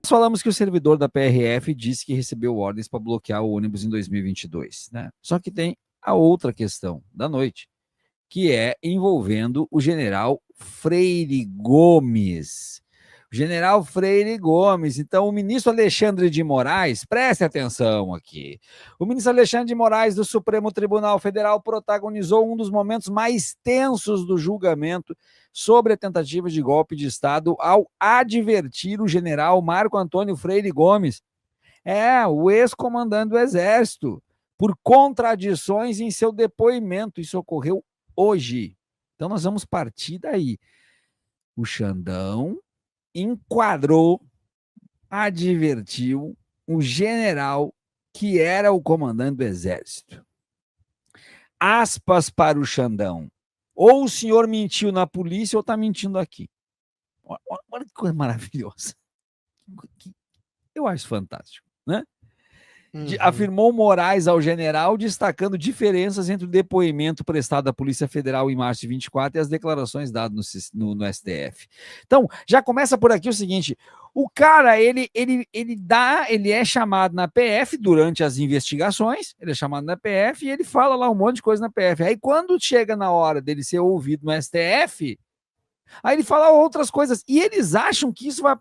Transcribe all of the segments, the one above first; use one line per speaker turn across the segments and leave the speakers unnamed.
falamos que o servidor da PRF disse que recebeu ordens para bloquear o ônibus em 2022, né? Só que tem a outra questão da noite, que é envolvendo o general Freire Gomes. O general Freire Gomes. Então, o ministro Alexandre de Moraes, preste atenção aqui. O ministro Alexandre de Moraes do Supremo Tribunal Federal protagonizou um dos momentos mais tensos do julgamento sobre a tentativa de golpe de Estado ao advertir o general Marco Antônio Freire Gomes, o ex-comandante do Exército, por contradições em seu depoimento. Isso ocorreu hoje. Então, nós vamos partir daí. O Xandão enquadrou, advertiu o general que era o comandante do Exército. Aspas para o Xandão. Ou o senhor mentiu na polícia ou está mentindo aqui. Olha que coisa maravilhosa. Eu acho fantástico, né? Afirmou Moraes ao general, destacando diferenças entre o depoimento prestado à Polícia Federal em março de 24 e as declarações dadas no STF. Então, já começa por aqui o seguinte: o cara, ele é chamado na PF durante as investigações, ele é chamado na PF e ele fala lá um monte de coisa na PF. Aí, quando chega na hora dele ser ouvido no STF, aí ele fala outras coisas. E eles acham que isso vai...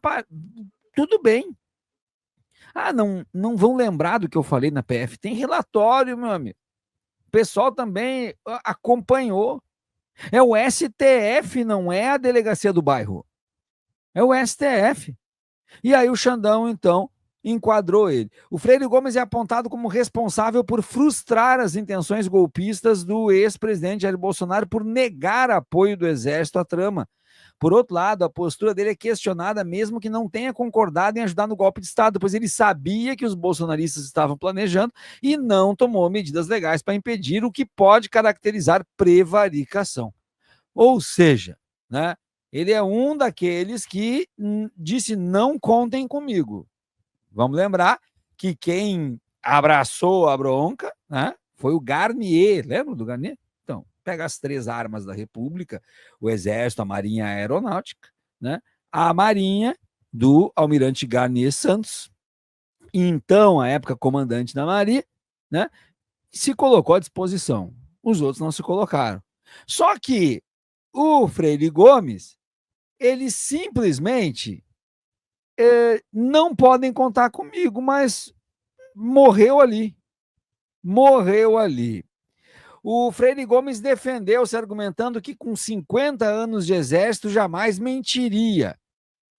Tudo bem. Não vão lembrar do que eu falei na PF. Tem relatório, meu amigo. O pessoal também acompanhou. É o STF, não é a delegacia do bairro. É o STF. E aí o Xandão, então, enquadrou ele. O Freire Gomes é apontado como responsável por frustrar as intenções golpistas do ex-presidente Jair Bolsonaro por negar apoio do Exército à trama. Por outro lado, a postura dele é questionada, mesmo que não tenha concordado em ajudar no golpe de Estado, pois ele sabia que os bolsonaristas estavam planejando e não tomou medidas legais para impedir, o que pode caracterizar prevaricação. Ou seja, né, ele é um daqueles que disse: não contem comigo. Vamos lembrar que quem abraçou a bronca, né, foi o Garnier. Lembra do Garnier? Então, pega as 3 armas da República, o Exército, a Marinha e a Aeronáutica, né? A Marinha do almirante Garnier Santos, então, à época, comandante da Marinha, né? Se colocou à disposição. Os outros não se colocaram. Só que o Freire Gomes, eles simplesmente não podem contar comigo, mas morreu ali. Morreu ali. O Freire Gomes defendeu-se argumentando que com 50 anos de exército jamais mentiria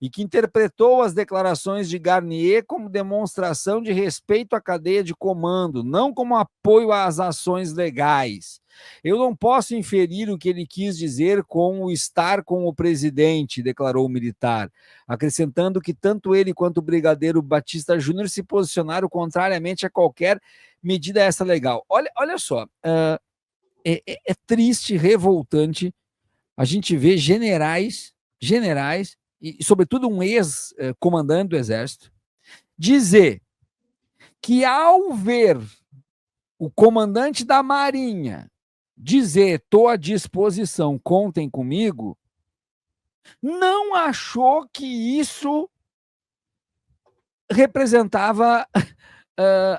e que interpretou as declarações de Garnier como demonstração de respeito à cadeia de comando, não como apoio às ações legais. Eu não posso inferir o que ele quis dizer com o estar com o presidente, declarou o militar, acrescentando que tanto ele quanto o brigadeiro Batista Júnior se posicionaram contrariamente a qualquer medida essa legal. Olha só, é triste, revoltante a gente ver generais, e sobretudo um ex-comandante do Exército, dizer que ao ver o comandante da Marinha dizer: estou à disposição, contem comigo, não achou que isso representava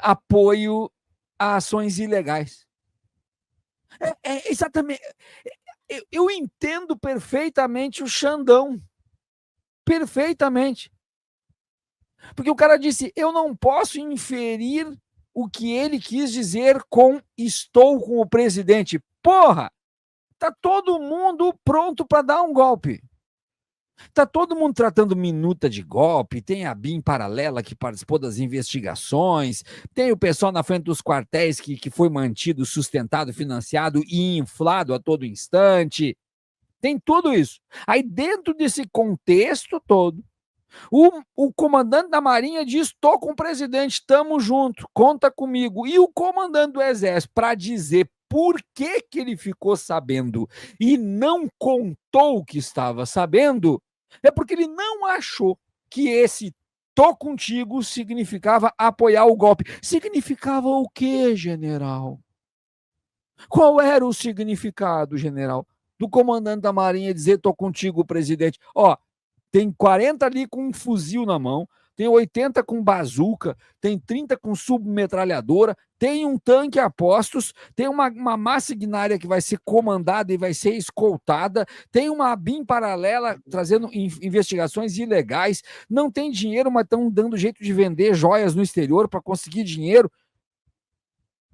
apoio a ações ilegais. Exatamente. Eu entendo perfeitamente o Xandão. Perfeitamente. Porque o cara disse: eu não posso inferir o que ele quis dizer com estou com o presidente. Porra! Tá todo mundo pronto para dar um golpe. Tá todo mundo tratando minuta de golpe, tem a BIM paralela que participou das investigações, tem o pessoal na frente dos quartéis que foi mantido, sustentado, financiado e inflado a todo instante. Tem tudo isso. Aí, dentro desse contexto todo, o comandante da Marinha diz: estou com o presidente, estamos juntos, conta comigo. E o comandante do Exército, para dizer por que ele ficou sabendo e não contou o que estava sabendo, é porque ele não achou que esse "tô contigo" significava apoiar o golpe. Significava o quê, general? Qual era o significado, general, do comandante da Marinha dizer: tô contigo, presidente? Ó, tem 40 ali com um fuzil na mão, tem 80 com bazuca, tem 30 com submetralhadora, tem um tanque a postos, tem uma massa ignária que vai ser comandada e vai ser escoltada, tem uma BIM paralela trazendo investigações ilegais, não tem dinheiro, mas estão dando jeito de vender joias no exterior para conseguir dinheiro.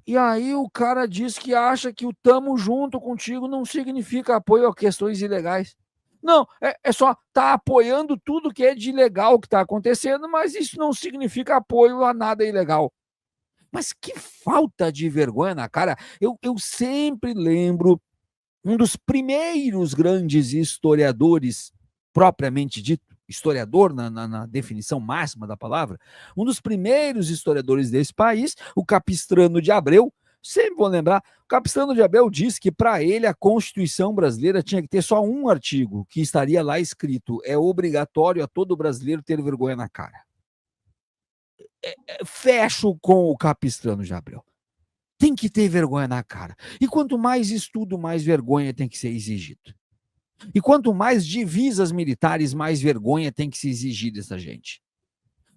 E aí o cara diz que acha que o tamo junto contigo não significa apoio a questões ilegais. Não, é só tá apoiando tudo que é de ilegal que está acontecendo, mas isso não significa apoio a nada ilegal. Mas que falta de vergonha na cara. Eu sempre lembro um dos primeiros grandes historiadores, propriamente dito, historiador na definição máxima da palavra, um dos primeiros historiadores desse país, o Capistrano de Abreu. Sempre vou lembrar, o Capistrano de Abreu disse que para ele a Constituição brasileira tinha que ter só um artigo, que estaria lá escrito: é obrigatório a todo brasileiro ter vergonha na cara. Fecho com o Capistrano de Abreu. Tem que ter vergonha na cara. E quanto mais estudo, mais vergonha tem que ser exigido. E quanto mais divisas militares, mais vergonha tem que se exigir dessa gente.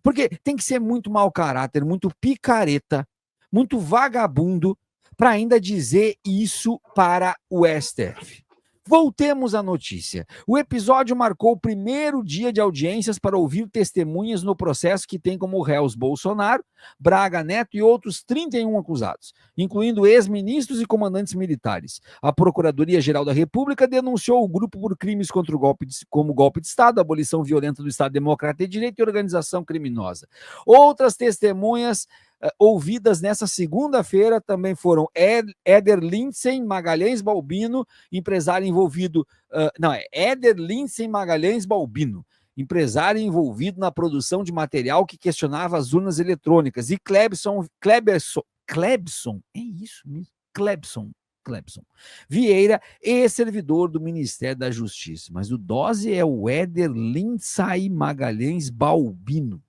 Porque tem que ser muito mau caráter, muito picareta, muito vagabundo para ainda dizer isso para o STF. Voltemos à notícia. O episódio marcou o primeiro dia de audiências para ouvir testemunhas no processo que tem como réus Bolsonaro, Braga Neto e outros 31 acusados, incluindo ex-ministros e comandantes militares. A Procuradoria-Geral da República denunciou o grupo por crimes contra o como golpe de Estado, abolição violenta do Estado Democrático de Direito e organização criminosa. Outras testemunhas ouvidas nessa segunda-feira também foram Éder Lindsay Magalhães Balbino, empresário envolvido... Éder Lindsay Magalhães Balbino, empresário envolvido na produção de material que questionava as urnas eletrônicas, e Clebson, é isso mesmo? Clebson Vieira, ex-servidor do Ministério da Justiça. Mas o dose é o Éder Lindsay Magalhães Balbino.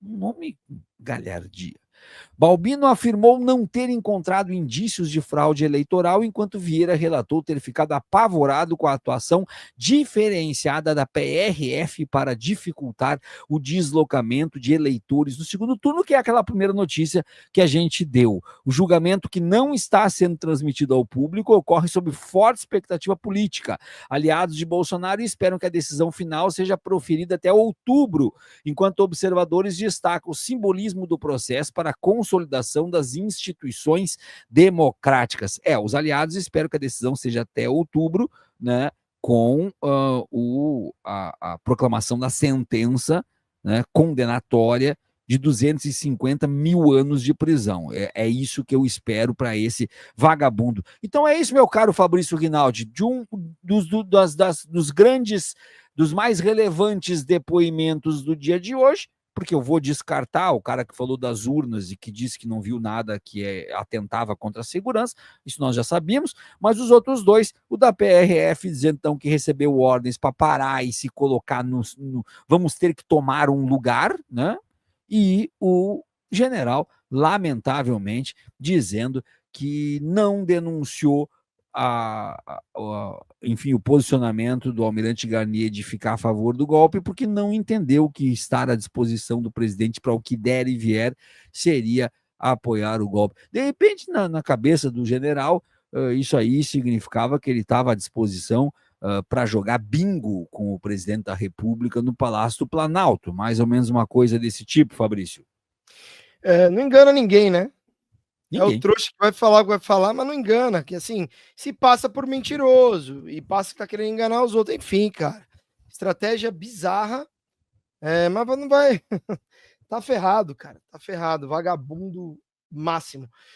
Um nome galhardia. Balbino afirmou não ter encontrado indícios de fraude eleitoral, enquanto Vieira relatou ter ficado apavorado com a atuação diferenciada da PRF para dificultar o deslocamento de eleitores no segundo turno, que é aquela primeira notícia que a gente deu. O julgamento, que não está sendo transmitido ao público, ocorre sob forte expectativa política. Aliados de Bolsonaro esperam que a decisão final seja proferida até outubro, enquanto observadores destacam o simbolismo do processo para a consolidação das instituições democráticas. Os aliados esperam que a decisão seja até outubro, né, com a proclamação da sentença, né, condenatória de 250 mil anos de prisão. É isso que eu espero para esse vagabundo. Então é isso, meu caro Fabrício Rinaldi, dos grandes, dos mais relevantes depoimentos do dia de hoje, porque eu vou descartar o cara que falou das urnas e que disse que não viu nada que atentava contra a segurança, isso nós já sabíamos, mas os outros dois, o da PRF dizendo então que recebeu ordens para parar e se colocar vamos ter que tomar um lugar, né? E o general, lamentavelmente, dizendo que não denunciou enfim, o posicionamento do almirante Garnier de ficar a favor do golpe, porque não entendeu que estar à disposição do presidente para o que der e vier seria apoiar o golpe. De repente, na cabeça do general, isso aí significava que ele estava à disposição para jogar bingo com o presidente da República no Palácio do Planalto, mais ou menos uma coisa desse tipo, Fabrício.
Não engana ninguém, né?
Ninguém.
É o trouxa que vai falar o que vai falar, mas não engana, que assim, se passa por mentiroso e passa que tá querendo enganar os outros, enfim, cara. Estratégia bizarra, mas não vai... tá ferrado, cara, tá ferrado, vagabundo máximo.